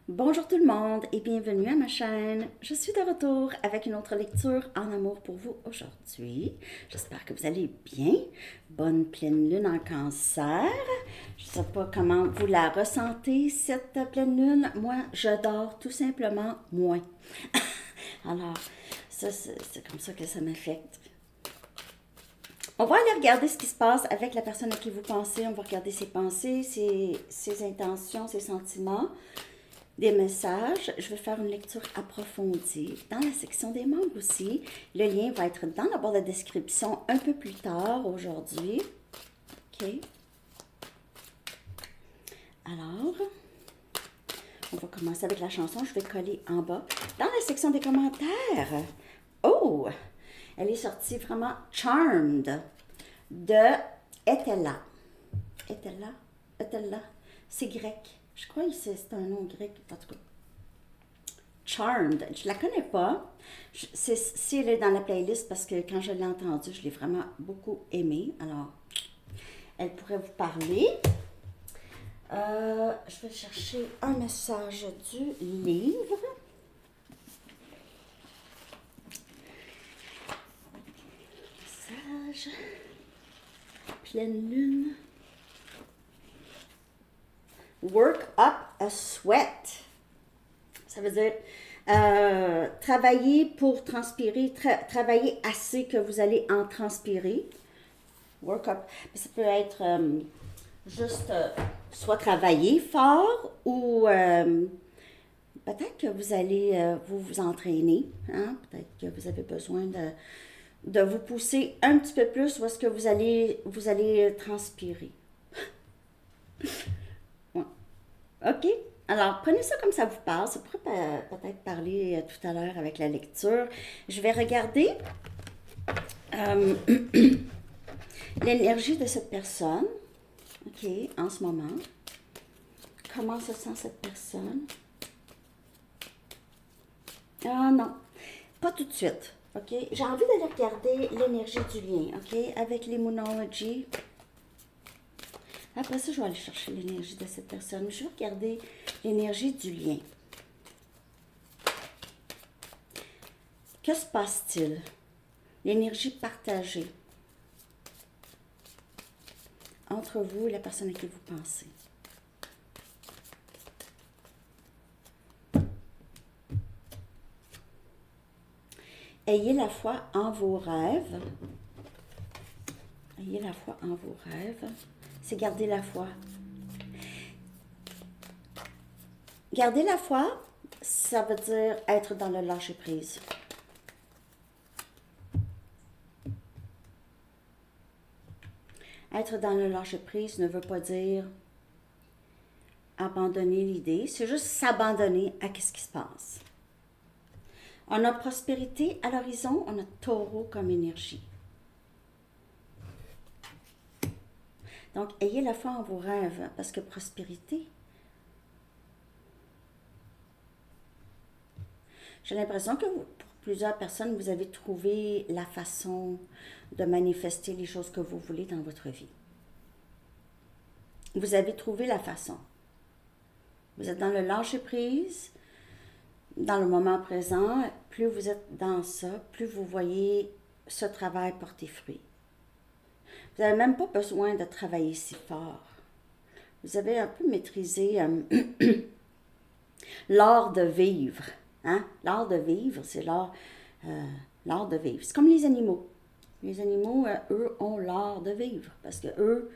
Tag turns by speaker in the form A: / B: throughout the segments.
A: Bonjour tout le monde et bienvenue à ma chaîne. Je suis de retour avec une autre lecture en amour pour vous aujourd'hui. J'espère que vous allez bien. Bonne pleine lune en cancer. Je ne sais pas comment vous la ressentez, cette pleine lune. Moi, je dors tout simplement moins. Alors, ça, c'est comme ça que ça m'affecte. On va aller regarder ce qui se passe avec la personne à qui vous pensez. On va regarder ses pensées, ses intentions, ses sentiments, des messages. Je vais faire une lecture approfondie dans la section des membres aussi. Le lien va être dans la barre de description un peu plus tard aujourd'hui. OK. Alors, on va commencer avec la chanson. Je vais coller en bas. Dans la section des commentaires. Oh! Elle est sortie vraiment Charmed de Etella. Etella? Etella? C'est grec. Je crois que c'est un nom grec, en tout cas. Charmed. Je la connais pas. Si elle est dans la playlist, parce que quand je l'ai entendue, je l'ai vraiment beaucoup aimée. Alors, elle pourrait vous parler. Je vais chercher un message du livre. Message. Pleine lune. Work up a sweat. Ça veut dire travailler pour transpirer, travailler assez que vous allez en transpirer. Work up. Mais ça peut être juste soit travailler fort ou peut-être que vous allez vous entraîner. Hein? Peut-être que vous avez besoin de vous pousser un petit peu plus ou est-ce que vous allez transpirer. Ouais. OK? Alors, prenez ça comme ça vous parle. Ça pourrait peut-être parler tout à l'heure avec la lecture. Je vais regarder euh, l'énergie de cette personne. OK, en ce moment. Comment se sent cette personne? Ah non, pas tout de suite. OK? J'ai envie d'aller regarder l'énergie du lien. OK? Avec l'immunologie. Après ça, je vais aller chercher l'énergie de cette personne. Je vais regarder l'énergie du lien. Que se passe-t-il? L'énergie partagée entre vous et la personne à qui vous pensez. Ayez la foi en vos rêves. Ayez la foi en vos rêves. C'est garder la foi. Garder la foi, ça veut dire être dans le lâcher-prise. Être dans le lâcher-prise ne veut pas dire abandonner l'idée, c'est juste s'abandonner à ce qui se passe. On a prospérité à l'horizon, on a taureau comme énergie. Donc, ayez la foi en vos rêves, parce que prospérité, j'ai l'impression que pour plusieurs personnes, vous avez trouvé la façon de manifester les choses que vous voulez dans votre vie. Vous avez trouvé la façon. Vous êtes dans le lâcher-prise, dans le moment présent. Plus vous êtes dans ça, plus vous voyez ce travail porter fruit. Vous n'avez même pas besoin de travailler si fort. Vous avez un peu maîtrisé l'art de vivre. Hein? L'art de vivre, c'est l'art de vivre. C'est comme les animaux. Les animaux, eux, ont l'art de vivre parce que eux,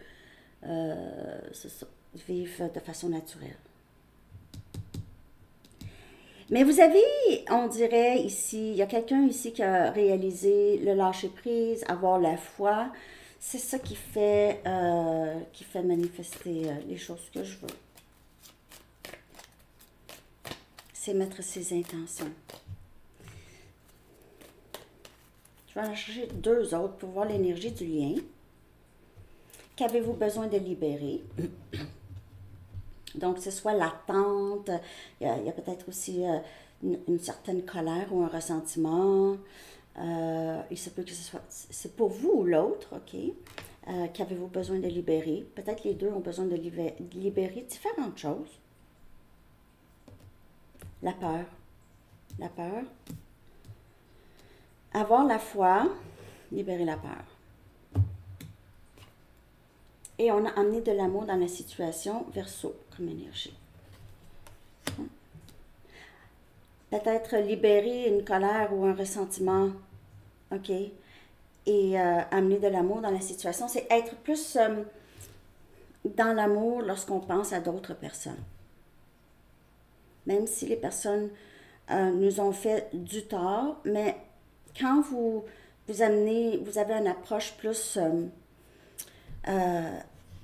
A: c'est ça, vivent de façon naturelle. Mais vous avez, on dirait ici, il y a quelqu'un ici qui a réalisé le lâcher-prise, avoir la foi. C'est ça qui fait manifester les choses que je veux. C'est mettre ses intentions. Je vais en chercher deux autres pour voir l'énergie du lien. Qu'avez-vous besoin de libérer? Donc, c'est soit l'attente, il y a peut-être aussi une certaine colère ou un ressentiment. Il se peut que ce soit, c'est pour vous ou l'autre, OK? Qu'avez-vous besoin de libérer? Peut-être les deux ont besoin de libérer différentes choses. La peur. La peur. Avoir la foi, libérer la peur. Et on a amené de l'amour dans la situation, Verseau, comme énergie. Peut-être libérer une colère ou un ressentiment, ok? Et amener de l'amour dans la situation, c'est être plus dans l'amour lorsqu'on pense à d'autres personnes. Même si les personnes nous ont fait du tort, mais quand vous avez une approche plus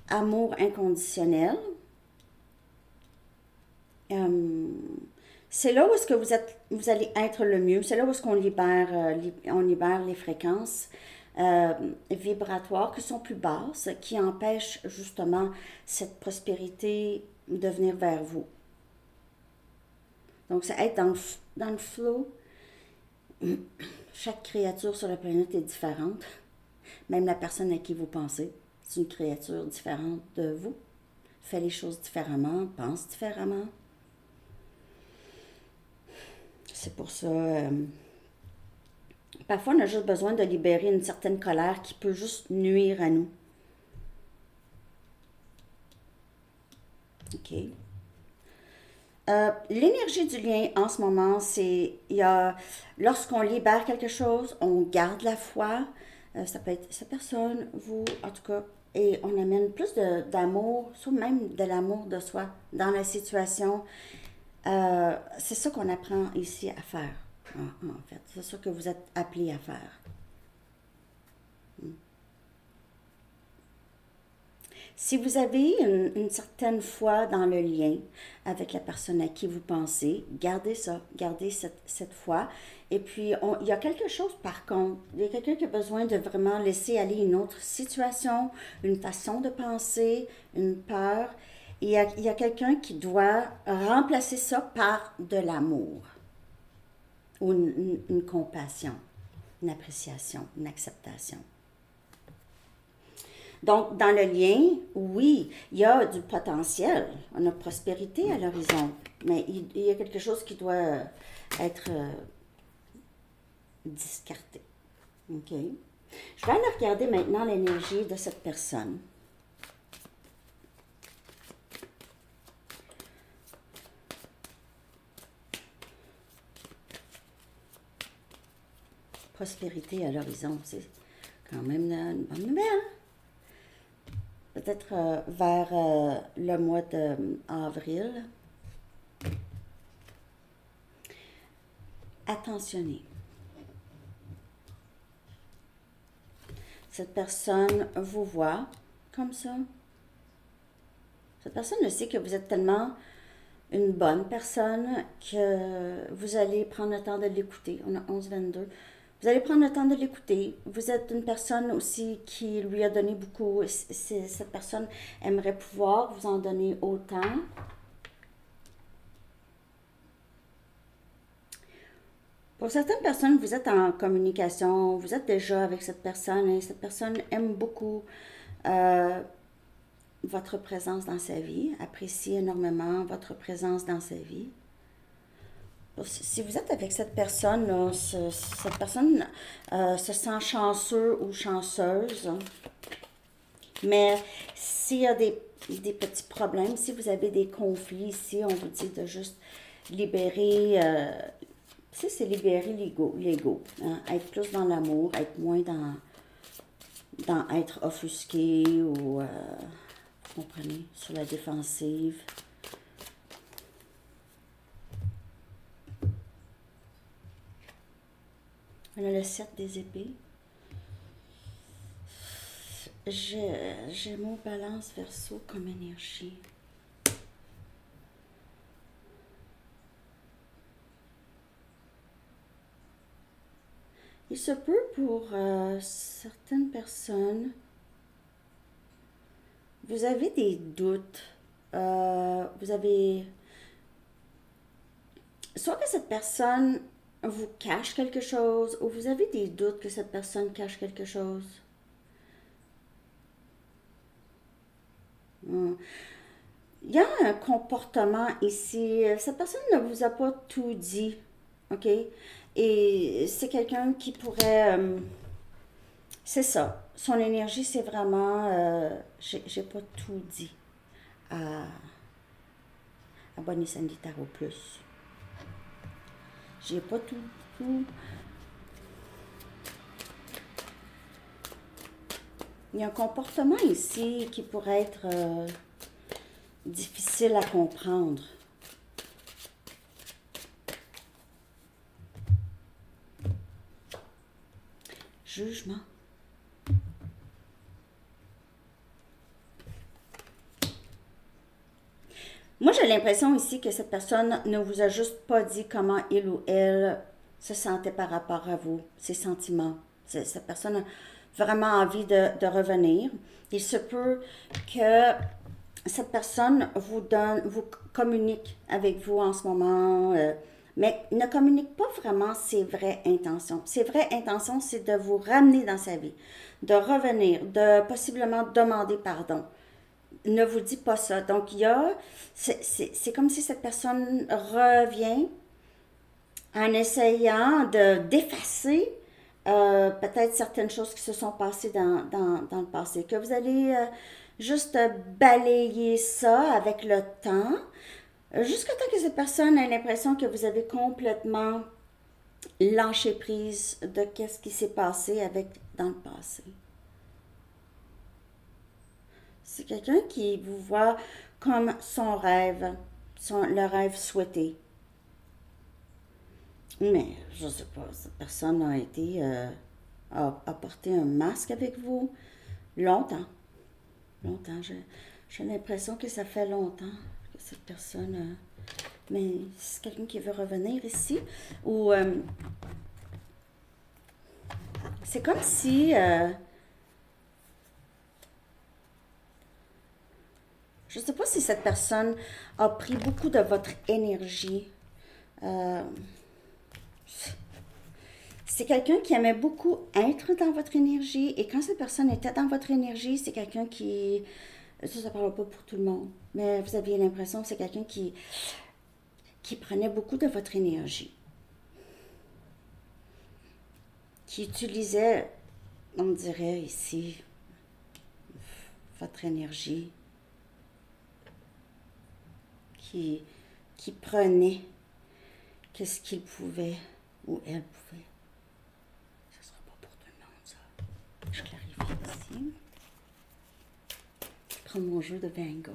A: amour inconditionnel, c'est là où est-ce que vous allez être le mieux. C'est là où est-ce qu'on libère les fréquences vibratoires qui sont plus basses, qui empêchent justement cette prospérité de venir vers vous. Donc, c'est être dans le flow. Chaque créature sur la planète est différente. Même la personne à qui vous pensez, c'est une créature différente de vous. Fait les choses différemment, pense différemment. C'est pour ça, parfois on a juste besoin de libérer une certaine colère qui peut juste nuire à nous. OK. L'énergie du lien en ce moment, lorsqu'on libère quelque chose, on garde la foi. Ça peut être cette personne, vous, en tout cas, et on amène plus d'amour, même de l'amour de soi dans la situation. C'est ça qu'on apprend ici à faire, en fait. C'est ça que vous êtes appelés à faire. Si vous avez une certaine foi dans le lien avec la personne à qui vous pensez, gardez ça, gardez cette foi. Et puis, il y a quelque chose par contre, il y a quelqu'un qui a besoin de vraiment laisser aller une autre situation, une façon de penser, une peur. Il y a quelqu'un qui doit remplacer ça par de l'amour ou une compassion, une appréciation, une acceptation. Donc, dans le lien, oui, il y a du potentiel. On a prospérité à l'horizon. Mais il y a quelque chose qui doit être discarté. OK? Je vais aller regarder maintenant l'énergie de cette personne. Prospérité à l'horizon, c'est quand même une bonne nouvelle. Peut-être vers le mois d'avril. Attentionnez. Cette personne vous voit comme ça. Cette personne sait que vous êtes tellement une bonne personne que vous allez prendre le temps de l'écouter. On a 11-22. Vous allez prendre le temps de l'écouter. Vous êtes une personne aussi qui lui a donné beaucoup. Cette personne aimerait pouvoir vous en donner autant. Pour certaines personnes, vous êtes en communication, vous êtes déjà avec cette personne et cette personne aime beaucoup votre présence dans sa vie, apprécie énormément votre présence dans sa vie. Si vous êtes avec cette personne, là, cette personne se sent chanceux ou chanceuse. Mais s'il y a des petits problèmes, si vous avez des conflits ici, on vous dit de juste libérer, c'est libérer l'ego, hein, être plus dans l'amour, être moins dans être offusqué ou, vous comprenez, sur la défensive. On a le 7 des épées. J'ai mon balance verso comme énergie. Il se peut pour certaines personnes, vous avez des doutes. Vous avez... Soit que cette personne vous cache quelque chose, ou vous avez des doutes que cette personne cache quelque chose. il y a un comportement ici. Cette personne ne vous a pas tout dit, OK? Et c'est quelqu'un qui pourrait... c'est ça. Son énergie, c'est vraiment... j'ai pas tout dit à, à Bonnie Sandy Tarot Plus. J'ai pas tout... Il y a un comportement ici qui pourrait être difficile à comprendre. Jugement. Moi, j'ai l'impression ici que cette personne ne vous a juste pas dit comment il ou elle se sentait par rapport à vous, ses sentiments. Cette personne a vraiment envie de revenir. Il se peut que cette personne vous communique avec vous en ce moment, mais ne communique pas vraiment ses vraies intentions. Ses vraies intentions, c'est de vous ramener dans sa vie, de revenir, de possiblement demander pardon. Ne vous dit pas ça. Donc, c'est comme si cette personne revient en essayant d'effacer peut-être certaines choses qui se sont passées dans le passé. Que vous allez juste balayer ça avec le temps, jusqu'à temps que cette personne ait l'impression que vous avez complètement lâché prise de qu'est-ce qui s'est passé dans le passé. C'est quelqu'un qui vous voit comme son rêve, le rêve souhaité. Mais, je ne sais pas, cette personne a été, a porté un masque avec vous longtemps. Longtemps. J'ai l'impression que ça fait longtemps que cette personne... mais c'est quelqu'un qui veut revenir ici. Ou... c'est comme si... je ne sais pas si cette personne a pris beaucoup de votre énergie. C'est quelqu'un qui aimait beaucoup être dans votre énergie. Et quand cette personne était dans votre énergie, c'est quelqu'un qui... ça ne parle pas pour tout le monde. Mais vous aviez l'impression que c'est quelqu'un qui prenait beaucoup de votre énergie. Qui utilisait, on dirait ici, votre énergie. Qui prenait qu'est-ce qu'il pouvait ou elle pouvait. Ce ne sera pas pour tout le monde, ça. Je clarifie ici. Je prends mon jeu de bingo.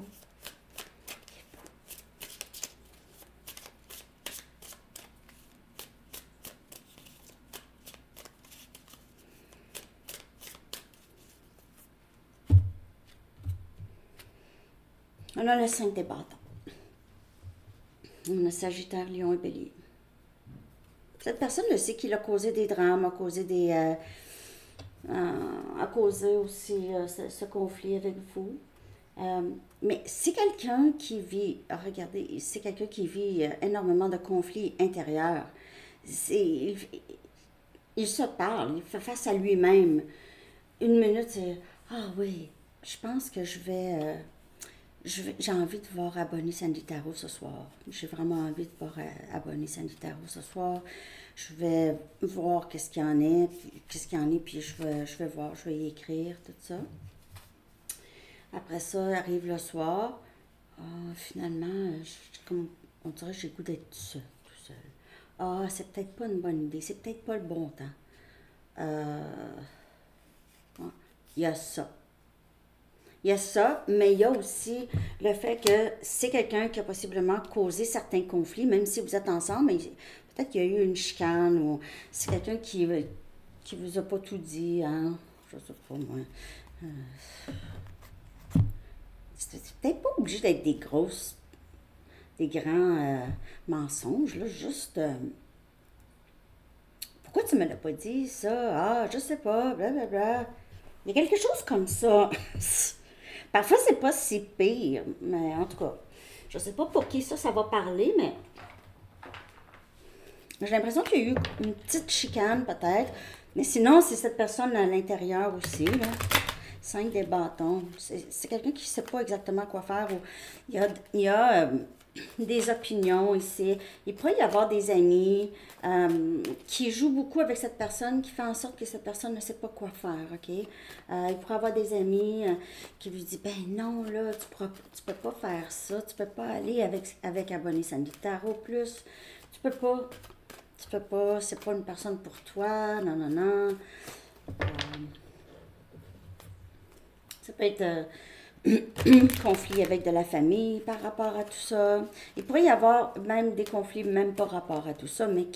A: On a le 5 des bâtons. On a Sagittaire, Lion et Bélier. Cette personne le sait qu'il a causé des drames, a causé aussi ce conflit avec vous. Mais c'est quelqu'un qui vit, regardez, c'est quelqu'un qui vit énormément de conflits intérieurs. Il se parle, il fait face à lui-même. Une minute, c'est « Ah oui, je pense que j'ai envie de voir Bonnie Sandy Tarot ce soir. J'ai vraiment envie de voir Bonnie Sandy Tarot ce soir. Je vais voir qu'est-ce qu'il y en est, puis je vais voir, je vais y écrire, tout ça. Après ça, arrive le soir. Finalement, on dirait que j'ai le goût d'être tout seul. C'est peut-être pas une bonne idée, c'est peut-être pas le bon temps. Il y a ça. Il y a ça, mais il y a aussi le fait que c'est quelqu'un qui a possiblement causé certains conflits, même si vous êtes ensemble, mais peut-être qu'il y a eu une chicane ou c'est quelqu'un qui vous a pas tout dit, hein? Je sais pas, moi. C'est peut-être pas obligé d'être des grands mensonges, là, juste... pourquoi tu me l'as pas dit, ça? Je sais pas, blablabla. Il y a quelque chose comme ça. Parfois, c'est pas si pire, mais en tout cas, je sais pas pour qui ça va parler, mais j'ai l'impression qu'il y a eu une petite chicane, peut-être. Mais sinon, c'est cette personne à l'intérieur aussi, là. 5 des bâtons. C'est quelqu'un qui ne sait pas exactement quoi faire. Ou il y a des opinions ici. Il pourrait y avoir des amis qui jouent beaucoup avec cette personne, qui fait en sorte que cette personne ne sait pas quoi faire, OK? Il pourrait avoir des amis qui lui disent, ben non, là, tu peux pas faire ça, tu peux pas aller avec Abonné Sandy Tarot Plus, tu peux pas, c'est pas une personne pour toi, non, non, non. Ça peut être conflit avec de la famille par rapport à tout ça. Il pourrait y avoir même des conflits, même par rapport à tout ça, mais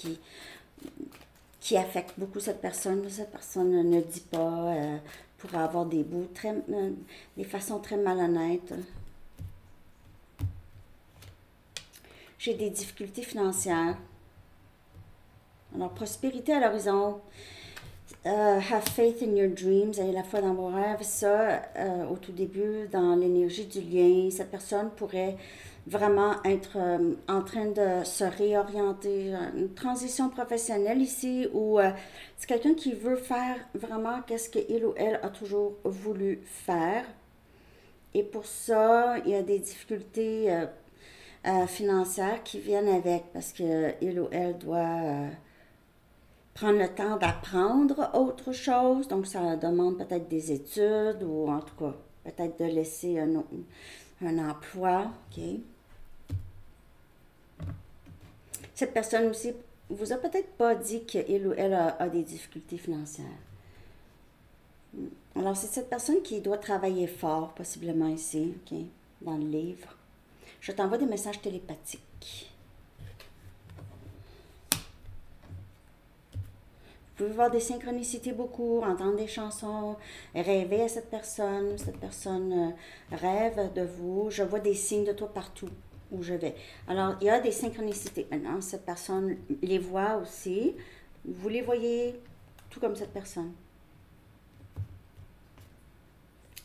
A: qui affectent beaucoup cette personne. Cette personne ne dit pas, pourrait avoir des bouts, des façons très malhonnêtes. J'ai des difficultés financières. Alors, prospérité à l'horizon. Have faith in your dreams, ayez la foi dans vos rêves. Ça, au tout début, dans l'énergie du lien, cette personne pourrait vraiment être en train de se réorienter. Une transition professionnelle ici, ou c'est quelqu'un qui veut faire vraiment qu'est-ce qu'il ou elle a toujours voulu faire. Et pour ça, il y a des difficultés financières qui viennent avec, parce qu'il ou elle doit prendre le temps d'apprendre autre chose. Donc, ça demande peut-être des études ou en tout cas, peut-être de laisser un emploi. OK? Cette personne aussi vous a peut-être pas dit qu'il ou elle a des difficultés financières. Alors, c'est cette personne qui doit travailler fort, possiblement ici, OK? Dans le livre. Je t'envoie des messages télépathiques. Vous pouvez voir des synchronicités beaucoup, entendre des chansons, rêver à cette personne rêve de vous. Je vois des signes de toi partout où je vais. Alors, il y a des synchronicités. Maintenant, cette personne les voit aussi. Vous les voyez tout comme cette personne.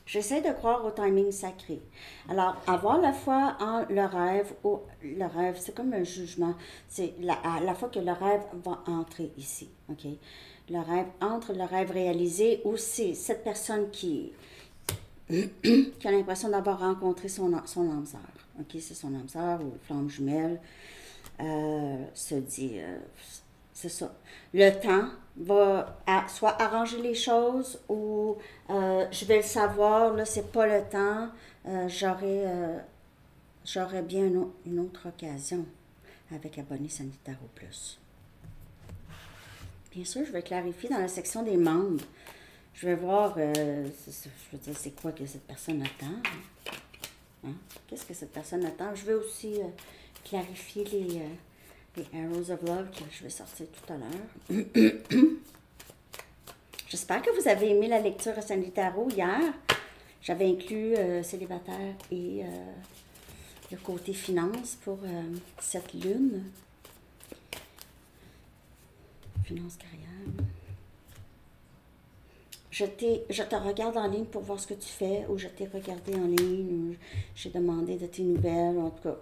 A: J'essaie de croire au timing sacré. Alors, avoir la foi en le rêve, c'est comme un jugement. C'est à la fois que le rêve va entrer ici, OK? Le rêve entre, le rêve réalisé, ou c'est cette personne qui a l'impression d'avoir rencontré son âme sœur, OK? C'est son âme sœur ou flamme jumelle, se dit... c'est ça. Le temps va soit arranger les choses ou je vais le savoir, là, c'est pas le temps. J'aurais bien une autre occasion avec Abonné Sandy Tarot Plus. Bien sûr, je vais clarifier dans la section des membres. Je vais voir, je veux dire, c'est quoi que cette personne attend. Hein? Qu'est-ce que cette personne attend? Je vais aussi clarifier les Arrows of Love que je vais sortir tout à l'heure. J'espère que vous avez aimé la lecture à Sandy Tarot hier. J'avais inclus célibataire et le côté finance pour cette lune. Finance carrière. Je te regarde en ligne pour voir ce que tu fais, ou je t'ai regardé en ligne, ou j'ai demandé de tes nouvelles, en tout cas.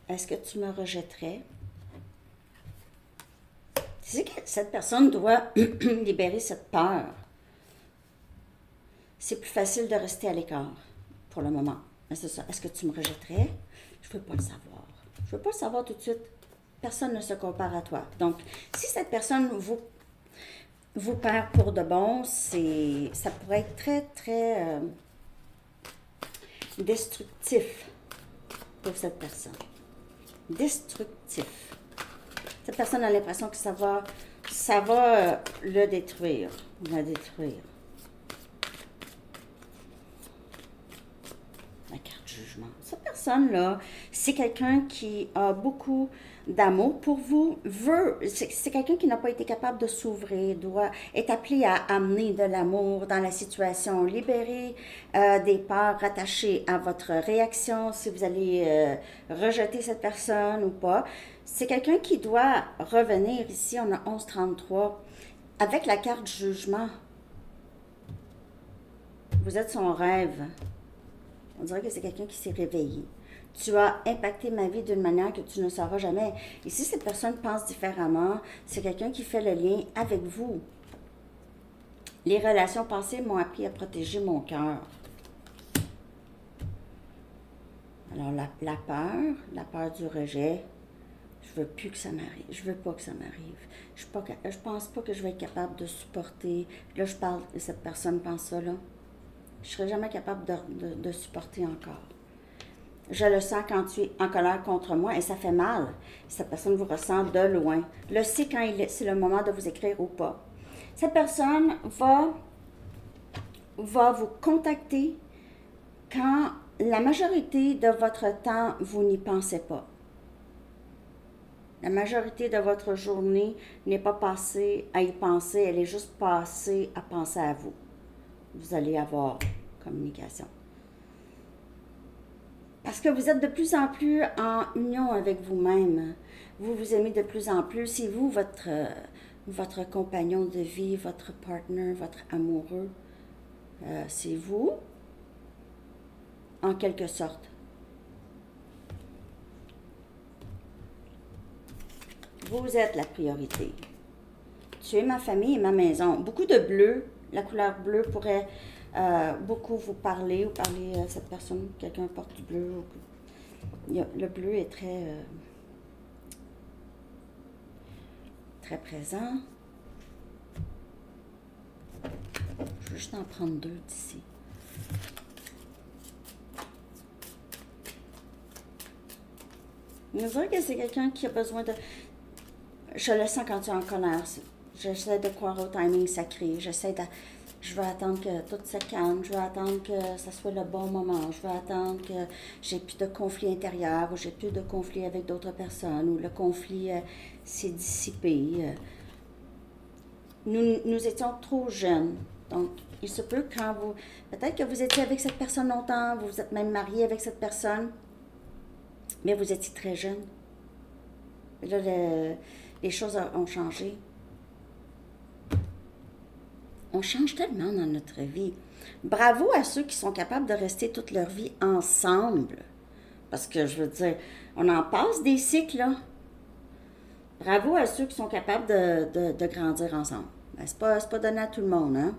A: Est-ce que tu me rejetterais? C'est que cette personne doit libérer cette peur. C'est plus facile de rester à l'écart pour le moment. Mais c'est ça. Est-ce que tu me rejetterais? Je ne veux pas le savoir. Je ne veux pas le savoir tout de suite. Personne ne se compare à toi. Donc, si cette personne vous perd pour de bon, ça pourrait être très, très destructif pour cette personne. Destructif. Cette personne a l'impression que ça va le détruire. La détruire. La carte jugement. Cette personne-là, c'est quelqu'un qui a beaucoup d'amour pour vous, c'est quelqu'un qui n'a pas été capable de s'ouvrir, est appelé à amener de l'amour dans la situation, libérer des peurs rattachées à votre réaction, si vous allez rejeter cette personne ou pas. C'est quelqu'un qui doit revenir ici, on a 1133, avec la carte jugement. Vous êtes son rêve. On dirait que c'est quelqu'un qui s'est réveillé. Tu as impacté ma vie d'une manière que tu ne sauras jamais. Et si cette personne pense différemment, c'est quelqu'un qui fait le lien avec vous. Les relations passées m'ont appris à protéger mon cœur. Alors, la peur du rejet, je veux plus que ça m'arrive. Je veux pas que ça m'arrive. Je pense pas que je vais être capable de supporter. Là, je parle, cette personne pense ça, là. Je serai jamais capable de supporter encore. Je le sens quand tu es en colère contre moi et ça fait mal. Cette personne vous ressent de loin. Le sait quand c'est le moment de vous écrire ou pas. Cette personne va vous contacter quand la majorité de votre temps, vous n'y pensez pas. La majorité de votre journée n'est pas passée à y penser, elle est juste passée à penser à vous. Vous allez avoir communication. Parce que vous êtes de plus en plus en union avec vous-même. Vous vous aimez de plus en plus. C'est vous, votre compagnon de vie, votre partner, votre amoureux. C'est vous, en quelque sorte. Vous êtes la priorité. Tu es ma famille et ma maison. Beaucoup de bleu. La couleur bleue pourrait beaucoup vous parler ou parler à cette personne. Quelqu'un porte du bleu. Le bleu est très présent. Je vais juste en prendre 2 d'ici. Je dirais que c'est quelqu'un qui a besoin de... Je le sens quand tu es en colère. J'essaie de croire au timing sacré. Je veux attendre que tout se calme. Je veux attendre que ça soit le bon moment. Je veux attendre que j'ai plus de conflit intérieur ou j'ai plus de conflit avec d'autres personnes ou le conflit s'est dissipé. Nous étions trop jeunes. Donc, il se peut quand vous... Peut-être que vous étiez avec cette personne longtemps, vous vous êtes même marié avec cette personne, mais vous étiez très jeune. Là, les choses ont changé. On change tellement dans notre vie. Bravo à ceux qui sont capables de rester toute leur vie ensemble. Parce que, je veux dire, on en passe des cycles, là. Bravo à ceux qui sont capables de grandir ensemble. Ben, c'est pas donné à tout le monde, hein.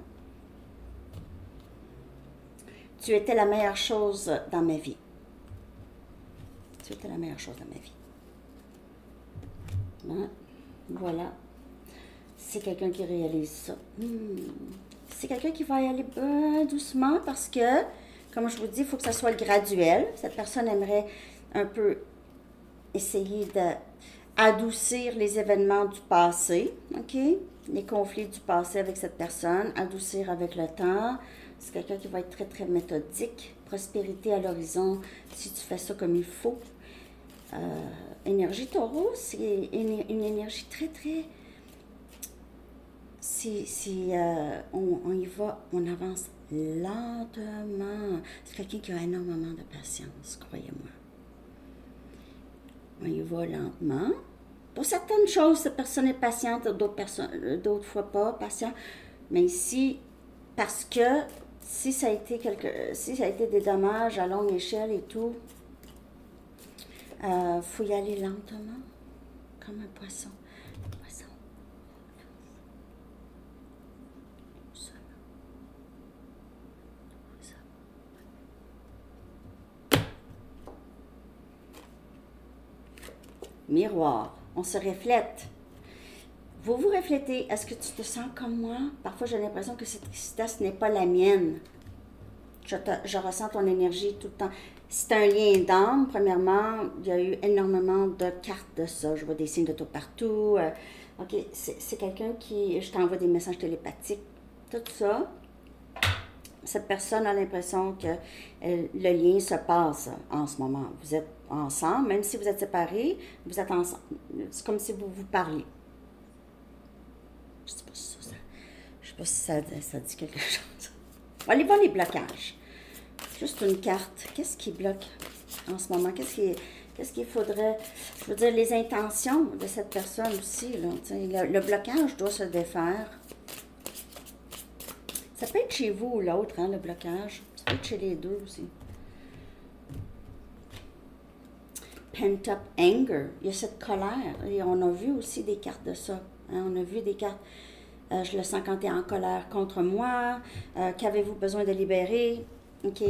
A: Tu étais la meilleure chose dans ma vie. Tu étais la meilleure chose dans ma vie. Hein? Voilà. C'est quelqu'un qui réalise ça. C'est quelqu'un qui va y aller doucement parce que, comme je vous dis, il faut que ça soit graduel. Cette personne aimerait un peu essayer d'adoucir les événements du passé, OK? Les conflits du passé avec cette personne, adoucir avec le temps. C'est quelqu'un qui va être très, très méthodique. Prospérité à l'horizon, si tu fais ça comme il faut. Énergie taureau, c'est une énergie très, très... on y va, on avance lentement. C'est quelqu'un qui a énormément de patience, croyez-moi. On y va lentement. Pour certaines choses, cette personne est patiente, d'autres fois pas patiente. Mais ici, parce que si ça a été des dommages à longue échelle et tout, faut y aller lentement, comme un poisson. Miroir, on se reflète. Vous vous reflétez. Est-ce que tu te sens comme moi? Parfois, j'ai l'impression que cette tristesse n'est pas la mienne. Je ressens ton énergie tout le temps. C'est un lien d'âme. Premièrement, il y a eu énormément de cartes de ça. Je vois des signes de tout partout. OK, c'est quelqu'un qui... Je t'envoie des messages télépathiques. Tout ça. Cette personne a l'impression que le lien se passe en ce moment. Vous êtes ensemble, même si vous êtes séparés, vous êtes ensemble. C'est comme si vous vous parliez. Je ne sais pas si ça dit quelque chose. On va aller voir les blocages. Juste une carte. Qu'est-ce qui bloque en ce moment? Qu'est-ce qu'il faudrait... Je veux dire, les intentions de cette personne aussi. Là, le blocage doit se défaire. Ça peut être chez vous ou l'autre, hein, le blocage. Ça peut être chez les deux aussi. Pent-up anger. Il y a cette colère. Et on a vu aussi des cartes de ça. Hein, on a vu des cartes Je le sens quand tu es en colère contre moi. Qu'avez-vous besoin de libérer? OK.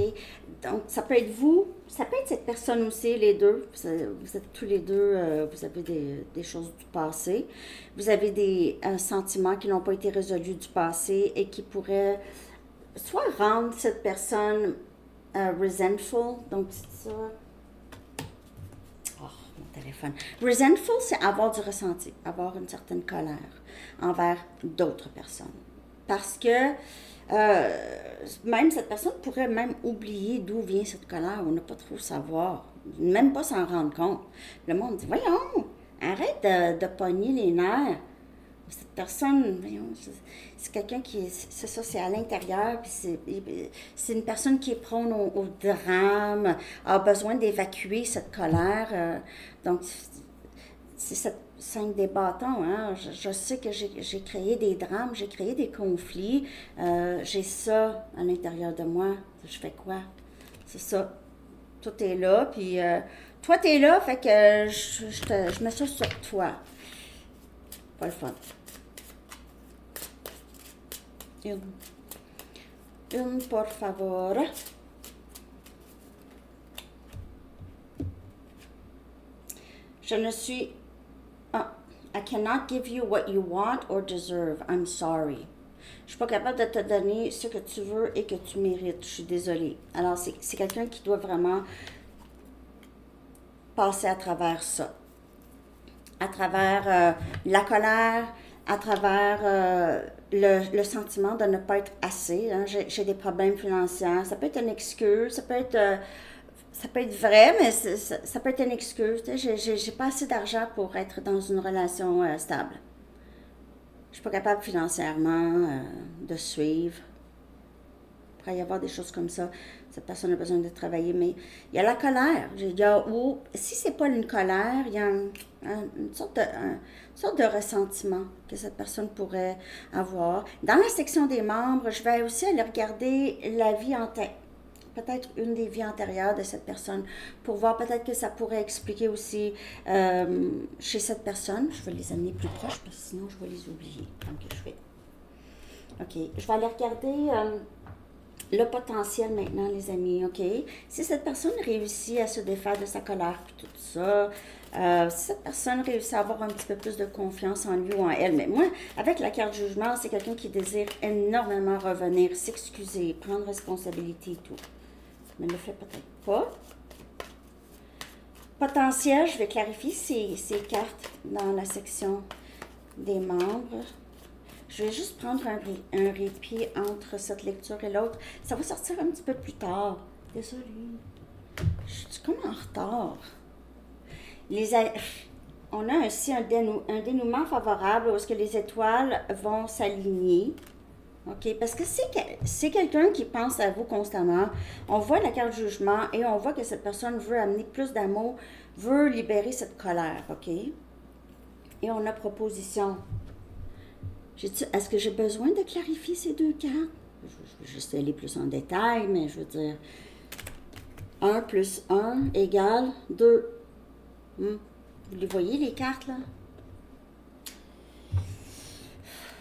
A: Donc, ça peut être vous, ça peut être cette personne aussi, les deux. Vous êtes tous les deux, vous avez des choses du passé. Vous avez des sentiments qui n'ont pas été résolus du passé et qui pourraient soit rendre cette personne resentful. Donc, c'est ça. Oh, mon téléphone. Resentful, c'est avoir du ressenti, avoir une certaine colère envers d'autres personnes. Parce que même cette personne pourrait même oublier d'où vient cette colère ou ne pas trop savoir, même pas s'en rendre compte. Le monde dit, voyons, arrête de pogner les nerfs. Cette personne, voyons, c'est quelqu'un qui, c'est ça, c'est à l'intérieur, puis c'est une personne qui est prône au drame, a besoin d'évacuer cette colère. Donc, c'est cette 5 des bâtons, hein? Je sais que j'ai créé des drames, j'ai créé des conflits, j'ai ça à l'intérieur de moi. Je fais quoi? C'est ça. Tout est là, puis toi, t'es là, fait que je mets ça sur toi. Pas le fun. Une, por favor. Je ne suis... Ah, I cannot give you what you want or deserve. I'm sorry. Je suis pas capable de te donner ce que tu veux et que tu mérites. Je suis désolée. Alors, c'est quelqu'un qui doit vraiment passer à travers ça. À travers la colère, à travers le sentiment de ne pas être assez. Hein. J'ai des problèmes financiers. Ça peut être une excuse, ça peut être vrai, mais ça peut être une excuse. J'ai pas assez d'argent pour être dans une relation stable. Je suis pas capable financièrement de suivre. Il pourrait y avoir des choses comme ça. Cette personne a besoin de travailler, mais il y a la colère. Si c'est pas une colère, il y a une sorte de ressentiment que cette personne pourrait avoir. Dans la section des membres, je vais aussi aller regarder la vie en tête. Peut-être une des vies antérieures de cette personne, pour voir peut-être que ça pourrait expliquer aussi chez cette personne. Je vais les amener plus proches parce que sinon je vais les oublier. Donc je fais. OK. Je vais aller regarder le potentiel maintenant, les amis. OK? Si cette personne réussit à se défaire de sa colère et tout ça, si cette personne réussit à avoir un petit peu plus de confiance en lui ou en elle, mais moi, avec la carte jugement, c'est quelqu'un qui désire énormément revenir, s'excuser, prendre responsabilité et tout. Mais ne le fait peut-être pas. Potentiel, je vais clarifier ces cartes dans la section des membres. Je vais juste prendre un répit entre cette lecture et l'autre. Ça va sortir un petit peu plus tard. Désolée. Je suis comme en retard. On a aussi un dénouement favorable où est-ce que les étoiles vont s'aligner. OK? Parce que c'est quelqu'un qui pense à vous constamment. On voit la carte jugement et on voit que cette personne veut amener plus d'amour, veut libérer cette colère. OK? Et on a proposition. Est-ce que j'ai besoin de clarifier ces deux cartes? Je vais juste aller plus en détail, mais je veux dire 1 plus 1 égale 2. Vous les voyez, les cartes, là?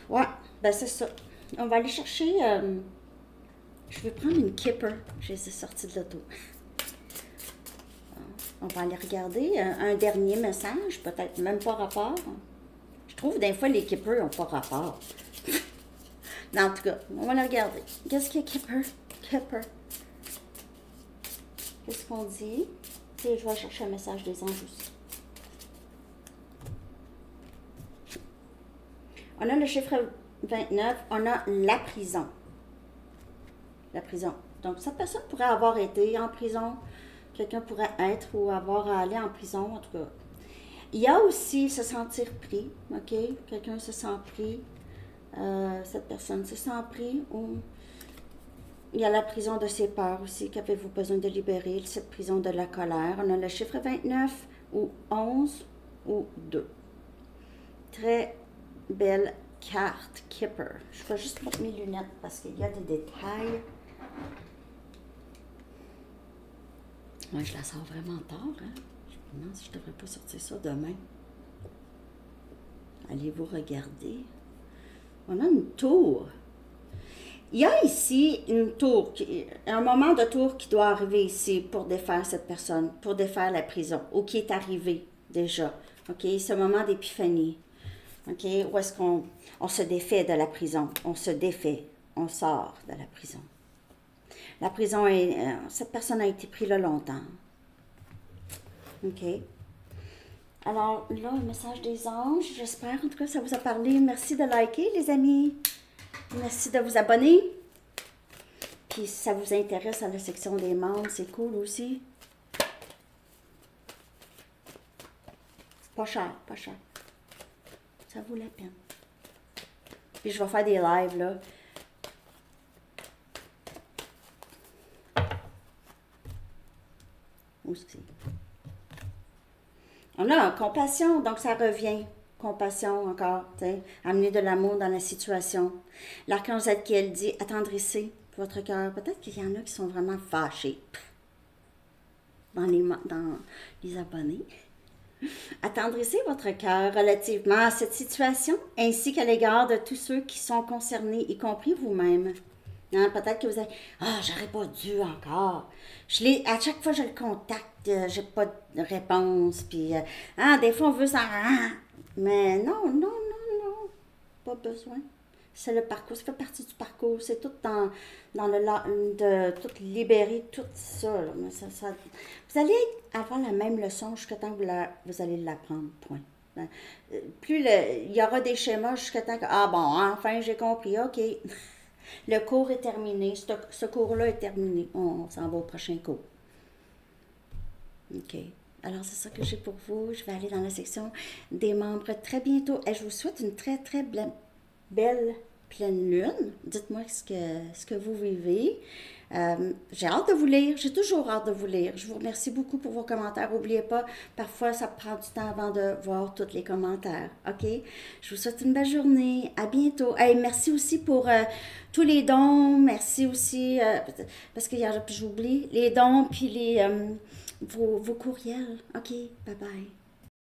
A: Ouais, ben c'est ça. On va aller chercher... je vais prendre une Kipper. Je les ai sorties de l'auto. On va aller regarder un dernier message, peut-être même pas rapport. Je trouve des fois les Kippers n'ont pas rapport. Mais en tout cas, on va les regarder. Qu'est-ce qu'il y a Kipper? Kipper. Qu'est-ce qu'on dit? Et je vais chercher un message des anges aussi. On a le chiffre 29, on a la prison. La prison. Donc, cette personne pourrait avoir été en prison. Quelqu'un pourrait être ou avoir à aller en prison, en tout cas. Il y a aussi se sentir pris, OK? Quelqu'un se sent pris. Cette personne se sent pris. Ou il y a la prison de ses peurs aussi, qu'avez-vous besoin de libérer, cette prison de la colère. On a le chiffre 29 ou 11 ou 2. Très belle carte, Kipper. Je vais juste mettre mes lunettes parce qu'il y a des détails. Moi, je la sors vraiment tard, hein? Je me demande si je ne devrais pas sortir ça demain. Allez-vous regarder? On a une tour. Il y a ici une tour, un moment de tour qui doit arriver ici pour défaire cette personne, pour défaire la prison, ou qui est arrivé déjà. OK? Ce moment d'épiphanie. OK? Où est-ce qu'on on se défait de la prison? On se défait. On sort de la prison. La prison est... cette personne a été prise là longtemps. OK? Alors, là, le message des anges, j'espère, en tout cas, ça vous a parlé. Merci de liker, les amis. Merci de vous abonner. Puis, si ça vous intéresse à la section des membres, c'est cool aussi. Pas cher, pas cher. Ça vaut la peine. Puis, je vais faire des lives, là. Aussi. On a compassion, donc ça revient. Compassion encore, amener de l'amour dans la situation. L'archange Zadkiel dit, attendrissez votre cœur. Peut-être qu'il y en a qui sont vraiment fâchés dans les abonnés. Attendrissez votre cœur relativement à cette situation, ainsi qu'à l'égard de tous ceux qui sont concernés, y compris vous-même. Hein, peut-être que vous avez j'aurais pas dû encore. À chaque fois que je le contacte, j'ai pas de réponse. Puis, des fois, on veut ça. Mais non, pas besoin. C'est le parcours, ça fait partie du parcours. C'est tout dans de tout libérer tout ça, là. Mais vous allez avoir la même leçon jusqu'à temps que vous allez l'apprendre, point. Plus il y aura des schémas jusqu'à temps que, enfin, j'ai compris, OK. Le cours est terminé. Ce cours-là est terminé. On s'en va au prochain cours. OK. Alors, c'est ça que j'ai pour vous. Je vais aller dans la section des membres très bientôt. Et je vous souhaite une très, très belle pleine lune. Dites-moi ce que vous vivez. J'ai hâte de vous lire. J'ai toujours hâte de vous lire. Je vous remercie beaucoup pour vos commentaires. N'oubliez pas, parfois, ça prend du temps avant de voir tous les commentaires. OK? Je vous souhaite une belle journée. À bientôt. Hey, merci aussi pour tous les dons. Merci aussi, parce que j'oublie, les dons puis vos courriels. OK? Bye-bye.